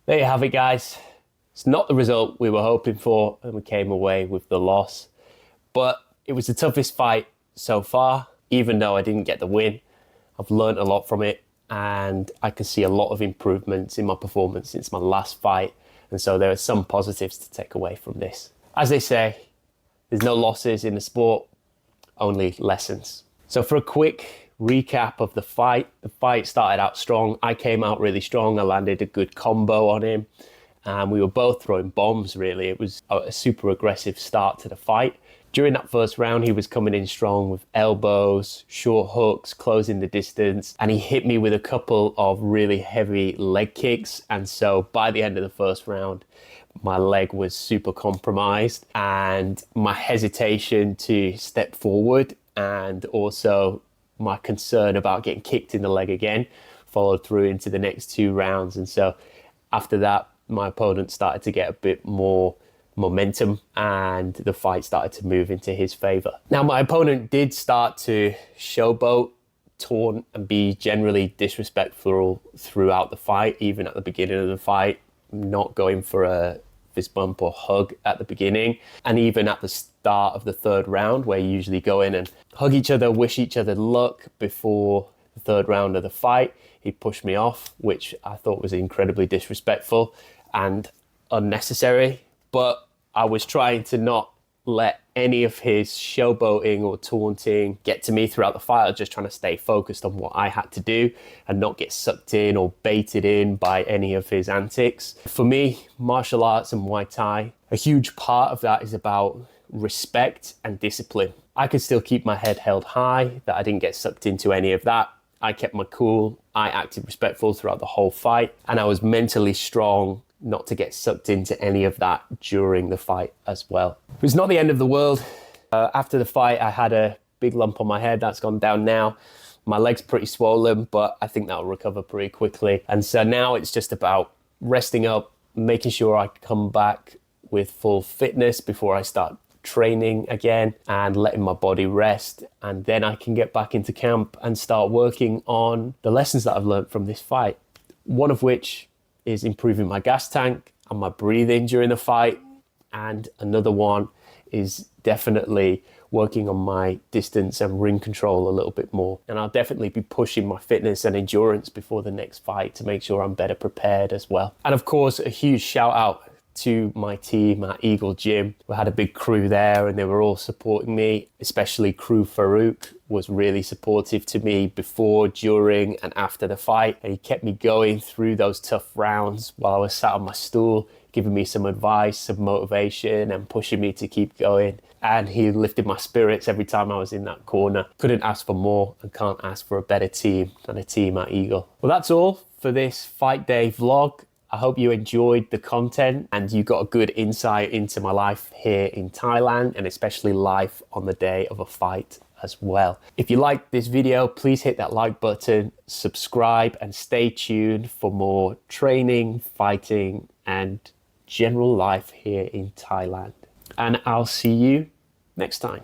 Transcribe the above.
There you have it, guys. It's not the result we were hoping for, and we came away with the loss. But it was the toughest fight so far, even though I didn't get the win. I've learned a lot from it, and I can see a lot of improvements in my performance since my last fight. And so there are some positives to take away from this. As they say, there's no losses in the sport, only lessons. So for a quick recap of the fight started out strong. I came out really strong. I landed a good combo on him, and we were both throwing bombs, really. It was a super aggressive start to the fight. During that first round, he was coming in strong with elbows, short hooks, closing the distance, and he hit me with a couple of really heavy leg kicks. And so by the end of the first round, my leg was super compromised, and my hesitation to step forward and also my concern about getting kicked in the leg again followed through into the next two rounds. And so after that, my opponent started to get a bit more momentum and the fight started to move into his favor. Now, my opponent did start to showboat, taunt, and be generally disrespectful throughout the fight, even at the beginning of the fight, not going for a fist bump or hug at the beginning. And even at the start of the third round, where you usually go in and hug each other, wish each other luck before the third round of the fight, he pushed me off, which I thought was incredibly disrespectful and unnecessary. But I was trying to not let any of his showboating or taunting get to me throughout the fight. I was just trying to stay focused on what I had to do and not get sucked in or baited in by any of his antics. For me, martial arts and Muay Thai, a huge part of that is about respect and discipline. I could still keep my head held high, that I didn't get sucked into any of that. I kept my cool, I acted respectful throughout the whole fight, and I was mentally strong not to get sucked into any of that during the fight as well. It was not the end of the world. After the fight, I had a big lump on my head. That's gone down now. My leg's pretty swollen, but I think that'll recover pretty quickly. And so now it's just about resting up, making sure I come back with full fitness before I start training again and letting my body rest. And then I can get back into camp and start working on the lessons that I've learned from this fight. One of which is improving my gas tank and my breathing during the fight. And another one is definitely working on my distance and ring control a little bit more. And I'll definitely be pushing my fitness and endurance before the next fight to make sure I'm better prepared as well. And of course, a huge shout out to my team at Eagle Gym. We had a big crew there and they were all supporting me, especially crew Farouk was really supportive to me before, during and after the fight. And he kept me going through those tough rounds while I was sat on my stool, giving me some advice, some motivation and pushing me to keep going. And he lifted my spirits every time I was in that corner. Couldn't ask for more and can't ask for a better team than a team at Eagle. Well, that's all for this fight day vlog. I I hope you enjoyed the content and you got a good insight into my life here in Thailand, and especially life on the day of a fight as well. If you liked this video, please hit that like button, subscribe, and stay tuned for more training, fighting, and general life here in Thailand. And I'll see you next time.